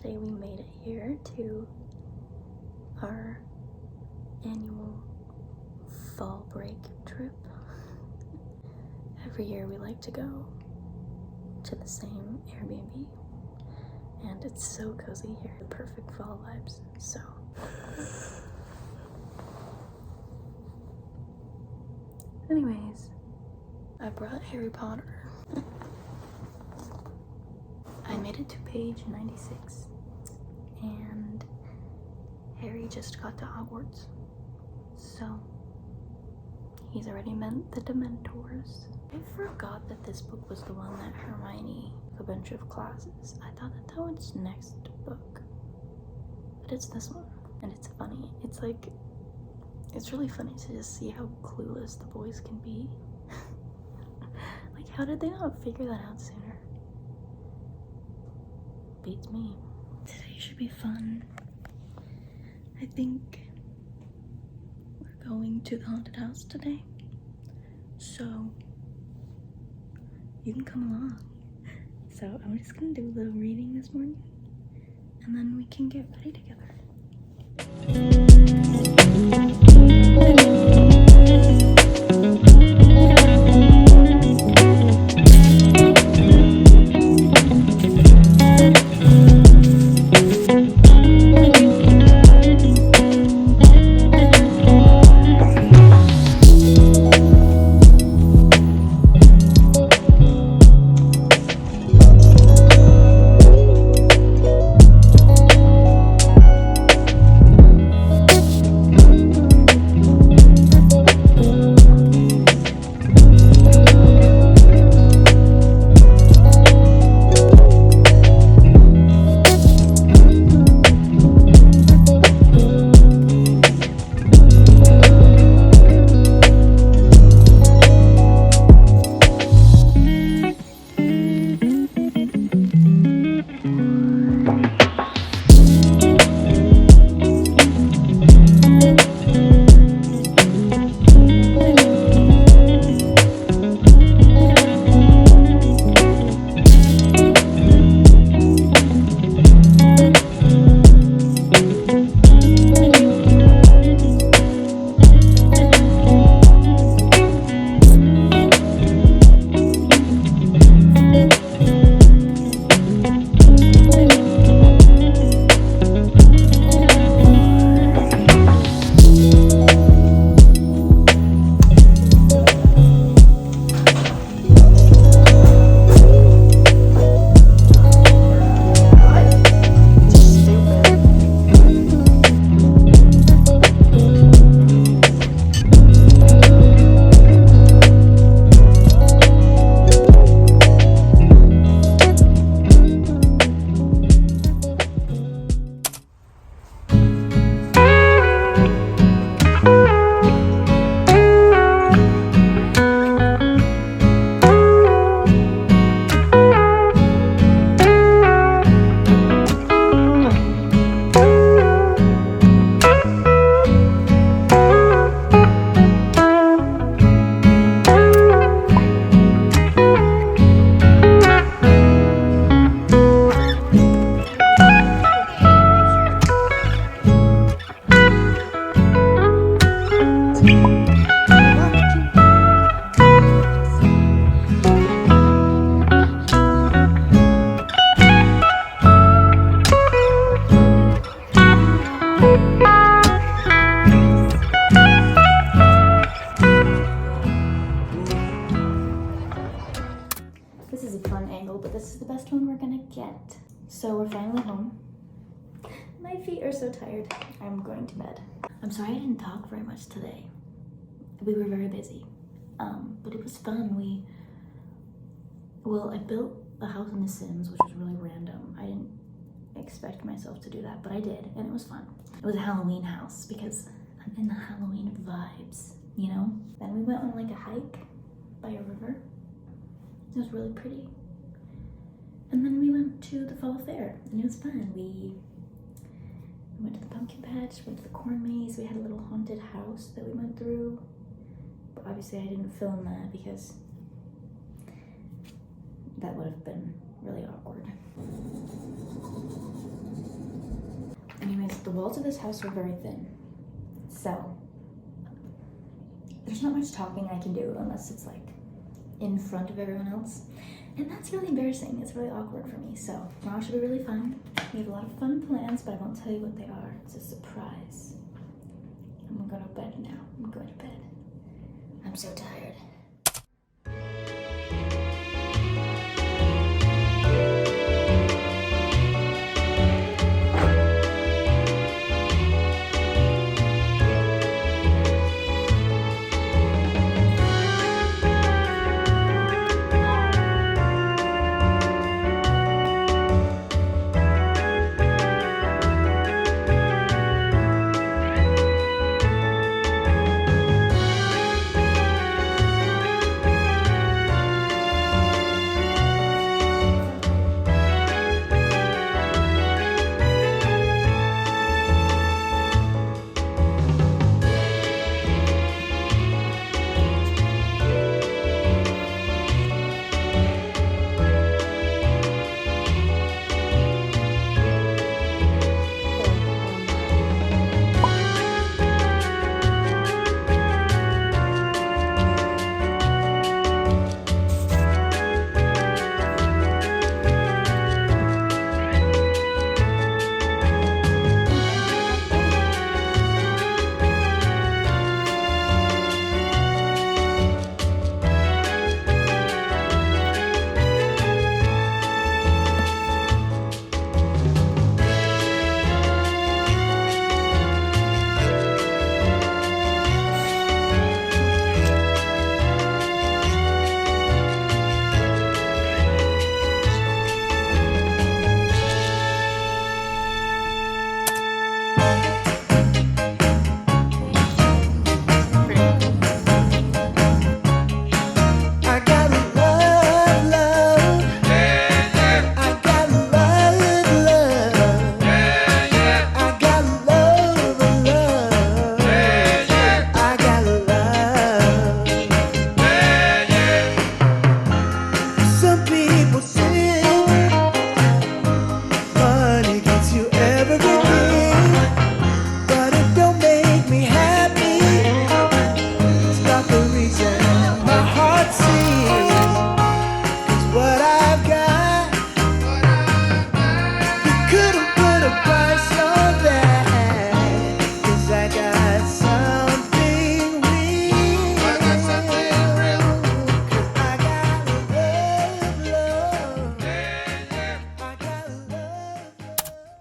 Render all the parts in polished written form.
today we made it here to our annual fall break trip. Every year we like to go to the same Airbnb, and it's so cozy here. The perfect fall vibes. So anyways, I brought Harry Potter. I made it to page 96, and Harry just got to Hogwarts, so he's already met the Dementors. I forgot that this book was the one that Hermione took a bunch of classes. I thought that was next book, but it's this one, and it's funny. It's really funny to just see how clueless the boys can be. Like, how did they not figure that out sooner? Beats me. Today should be fun. I think we're going to the haunted house today, so you can come along. So I'm just gonna do a little reading this morning, and then we can get ready together. This is a fun angle, but this is the best one we're gonna get. So we're finally home. My feet are so tired. I'm going to bed. I'm sorry I didn't talk very much today. We were very busy, but it was fun. I built a house in The Sims, which was really random. I didn't expect myself to do that, but I did, and it was fun. It was a Halloween house because I'm in the Halloween vibes, you know? Then we went on like a hike by a river. It was really pretty. And then we went to the fall fair, and it was fun. We went to the pumpkin patch, went to the corn maze. We had a little haunted house that we went through. But obviously I didn't film that because that would have been really awkward. Anyways, the walls of this house are very thin, so there's not much talking I can do unless it's like in front of everyone else, and that's really embarrassing. It's really awkward for me. So tomorrow should be really fun. We have a lot of fun plans, but I won't tell you what they are. It's a surprise. I'm gonna go to bed now. I'm going to bed. I'm so tired.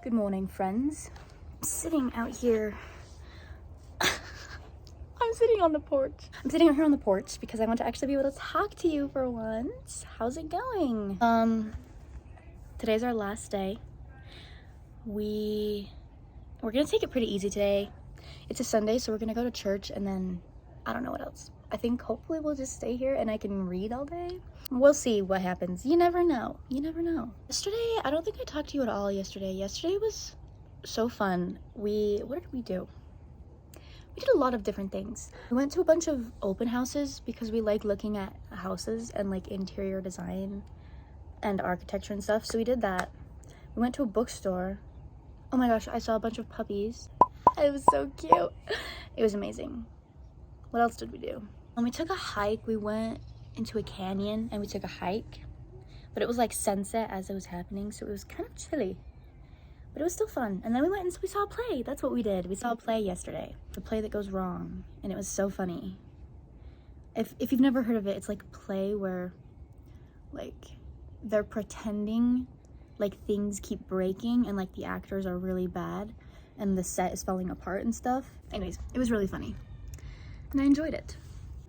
Good morning, friends. I'm sitting out here. I'm sitting on the porch. I'm sitting out here on the porch because I want to actually be able to talk to you for once. How's it going? Today's our last day. We're gonna take it pretty easy today. It's a Sunday, so we're gonna go to church, and then I don't know what else. I think hopefully we'll just stay here and I can read all day. We'll see what happens. You never know. You never know. Yesterday, I don't think I talked to you at all yesterday. Yesterday was so fun. What did we do? We did a lot of different things. We went to a bunch of open houses because we like looking at houses and like interior design and architecture and stuff. So we did that. We went to a bookstore. Oh my gosh, I saw a bunch of puppies. It was so cute. It was amazing. What else did we do? We took a hike. We went into a canyon and we took a hike, but it was like sunset as it was happening, so it was kind of chilly, but it was still fun. And then we went and we saw a play. That's what we did. We saw a play yesterday, The Play That Goes Wrong, and it was so funny. If you've never heard of it, it's like a play where like they're pretending like things keep breaking and like the actors are really bad and the set is falling apart and stuff. Anyways, it was really funny and I enjoyed it.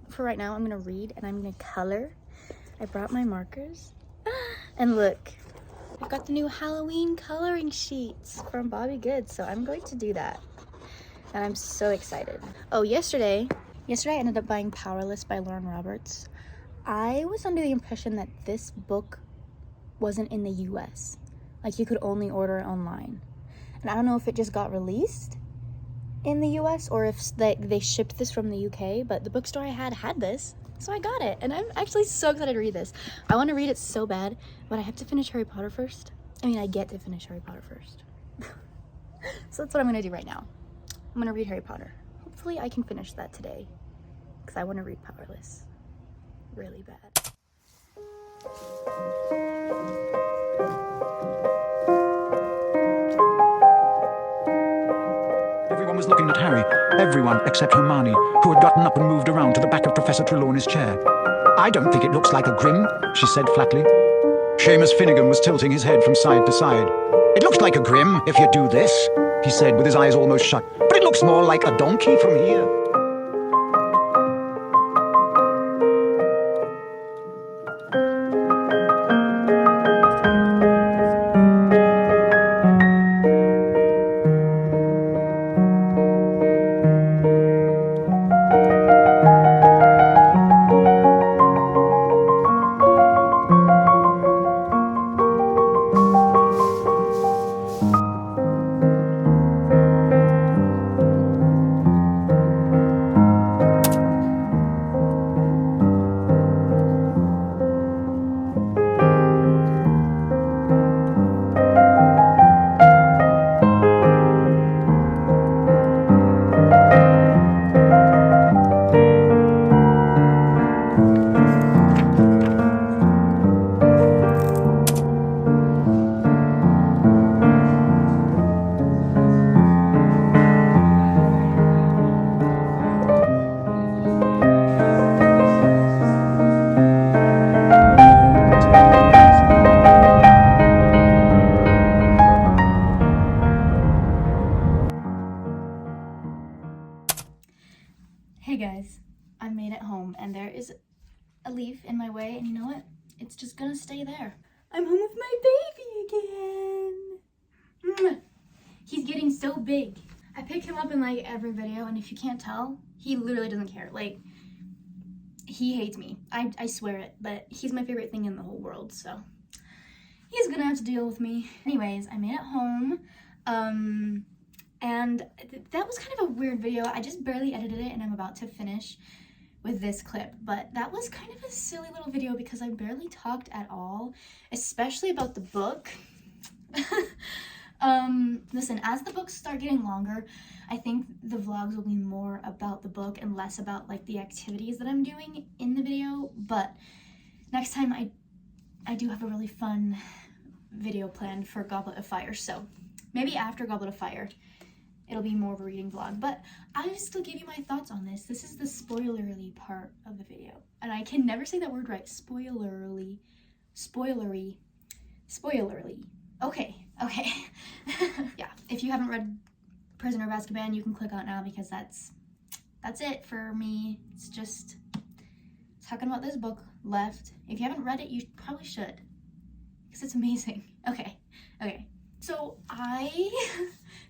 For right now, I'm gonna read and I'm gonna color. I brought my markers. And look, I've got the new Halloween coloring sheets from Bobby Goods, so I'm going to do that. And I'm so excited. Oh, yesterday I ended up buying Powerless by Lauren Roberts. I was under the impression that this book wasn't in the US. Like you could only order it online. And I don't know if it just got released in the US or if they shipped this from the UK, but the bookstore I had this, so I got it, and I'm actually so excited to read this. I want to read it so bad, but I have to finish Harry Potter first. I mean, I get to finish Harry Potter first. So that's what I'm gonna do right now. I'm gonna read Harry Potter. Hopefully I can finish that today, because I want to read Powerless really bad. Everyone was looking at Harry. Everyone except Hermione, who had gotten up and moved around to the back of Professor Trelawney's chair. "I don't think it looks like a grim," she said flatly. Seamus Finnegan was tilting his head from side to side. "It looks like a grim if you do this," he said with his eyes almost shut. "But it looks more like a donkey from here." Hey guys, I made it home and there is a leaf in my way, and you know what? It's just gonna stay there. I'm home with my baby again. He's getting so big. I pick him up in like every video, and if you can't tell, he literally doesn't care. Like, he hates me. I swear it, but he's my favorite thing in the whole world, so he's gonna have to deal with me. Anyways, I made it home. And that was kind of a weird video. I just barely edited it and I'm about to finish with this clip, but that was kind of a silly little video because I barely talked at all, especially about the book. Listen, as the books start getting longer, I think the vlogs will be more about the book and less about like the activities that I'm doing in the video, but next time I do have a really fun video planned for Goblet of Fire, so maybe after Goblet of Fire it'll be more of a reading vlog, but I will still give you my thoughts on this. This is the spoilerly part of the video, and I can never say that word right. Spoilerly. Okay. Yeah, if you haven't read Prisoner of Azkaban, you can click out now because that's it for me. It's just talking about this book left. If you haven't read it, you probably should, because it's amazing. Okay. So I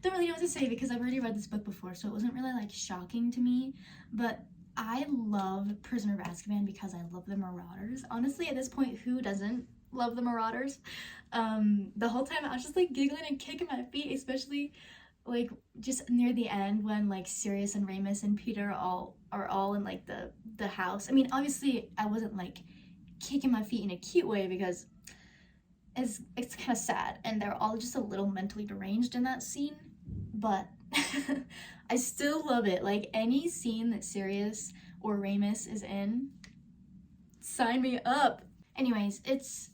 don't really know what to say because I've already read this book before, so it wasn't really like shocking to me, but I love Prisoner of Azkaban because I love the Marauders. Honestly, at this point, who doesn't love the Marauders? The whole time I was just like giggling and kicking my feet, especially like just near the end when like Sirius and Remus and Peter are all in like the house. I mean, obviously I wasn't like kicking my feet in a cute way because it's kind of sad and they're all just a little mentally deranged in that scene, but I still love it. Like, any scene that Sirius or Remus is in, sign me up. Anyways, it's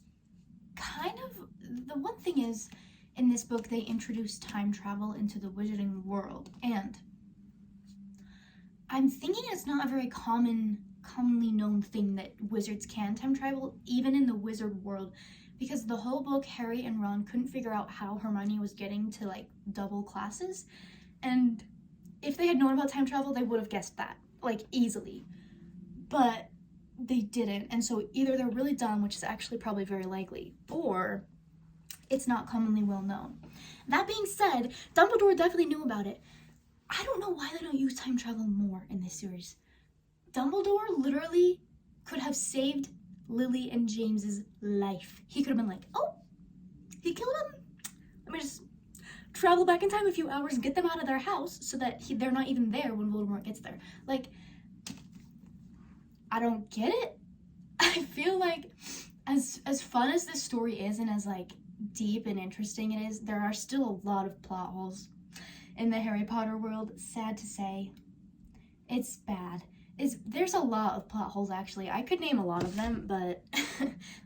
kind of, the one thing is, in this book they introduce time travel into the wizarding world, and I'm thinking it's not a very commonly known thing that wizards can time travel, even in the wizard world, because the whole book Harry and Ron couldn't figure out how Hermione was getting to like double classes, and if they had known about time travel they would have guessed that like easily, but they didn't, and so either they're really dumb, which is actually probably very likely, or it's not commonly well known. That being said, Dumbledore definitely knew about it. I don't know why they don't use time travel more in this series. Dumbledore literally could have saved Lily and James's life. He could have been like, oh, he killed him. Let me just travel back in time a few hours and get them out of their house so that they're not even there when Voldemort gets there. Like, I don't get it. I feel like as fun as this story is and as like deep and interesting it is, there are still a lot of plot holes. in the Harry Potter world. Sad to say. It's bad. There's a lot of plot holes, actually. I could name a lot of them, but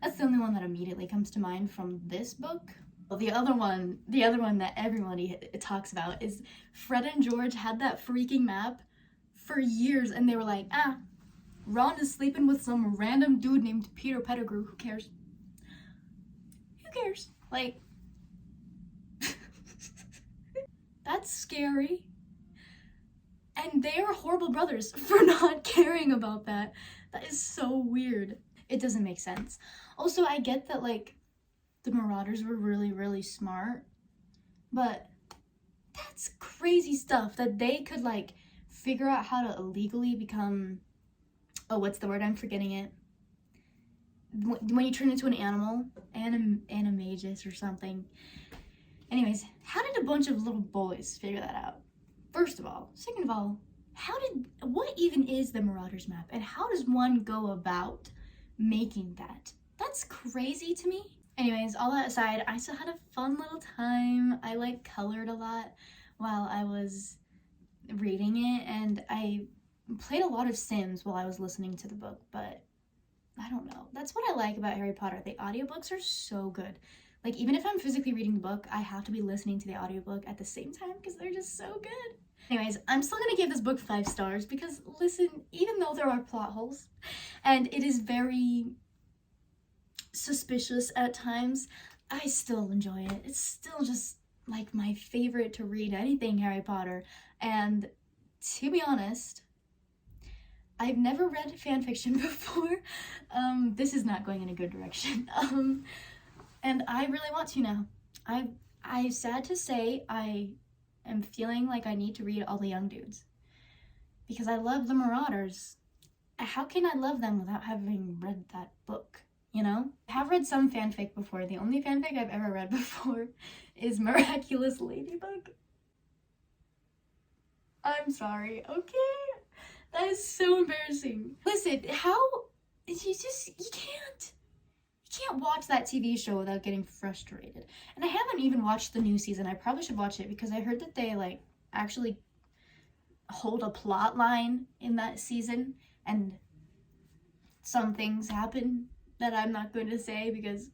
that's the only one that immediately comes to mind from this book. Well, the other one that everybody talks about is Fred and George had that freaking map for years, and they were like, Ron is sleeping with some random dude named Peter Pettigrew. Who cares? Who cares? Like, that's scary. And they are horrible brothers for not caring about that. That is so weird. It doesn't make sense. Also, I get that, like, the Marauders were really, really smart, but that's crazy stuff that they could, like, figure out how to illegally become, oh, what's the word? I'm forgetting it. When you turn into an animal, animagus or something. Anyways, how did a bunch of little boys figure that out? First of all. Second of all, what even is the Marauders map, and how does one go about making that? That's crazy to me. Anyways, all that aside, I still had a fun little time. I like colored a lot while I was reading it, and I played a lot of Sims while I was listening to the book, but I don't know. That's what I like about Harry Potter. The audiobooks are so good. Like, even if I'm physically reading the book, I have to be listening to the audiobook at the same time because they're just so good. Anyways, I'm still gonna give this book 5 stars because, listen, even though there are plot holes and it is very suspicious at times, I still enjoy it. It's still just, like, my favorite to read anything Harry Potter. And to be honest, I've never read fan fiction before. This is not going in a good direction. And I really want to now. I sad to say, I am feeling like I need to read all the young dudes. Because I love the Marauders. How can I love them without having read that book, you know? I have read some fanfic before. The only fanfic I've ever read before is Miraculous Ladybug. I'm sorry, okay? That is so embarrassing. Listen, you can't watch that TV show without getting frustrated. And I haven't even watched the new season. I probably should watch it because I heard that they, like, actually hold a plot line in that season, and some things happen that I'm not going to say because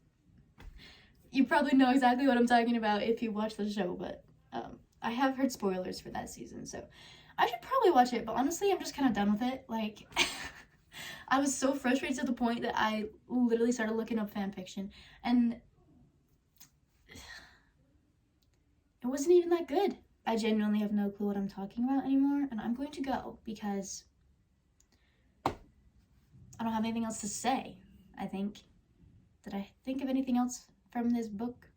you probably know exactly what I'm talking about if you watch the show, but I have heard spoilers for that season, so I should probably watch it, but honestly, I'm just kind of done with it. Like, I was so frustrated to the point that I literally started looking up fanfiction, and it wasn't even that good. I genuinely have no clue what I'm talking about anymore, and I'm going to go because I don't have anything else to say, I think. Did I think of anything else from this book?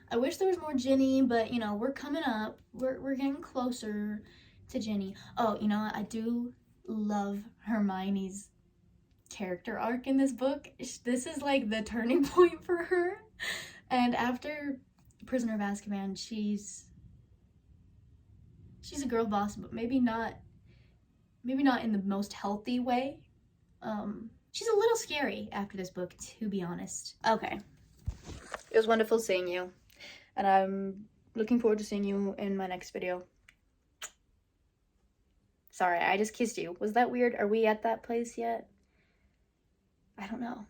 I wish there was more Ginny, but, you know, we're coming up. We're getting closer to Ginny. Oh, you know what? I do love Hermione's character arc in this book. This is like the turning point for her. And after Prisoner of Azkaban, she's a girl boss, but maybe not in the most healthy way. She's a little scary after this book, to be honest. Okay. It was wonderful seeing you, and I'm looking forward to seeing you in my next video. Sorry, I just kissed you. Was that weird? Are we at that place yet? I don't know.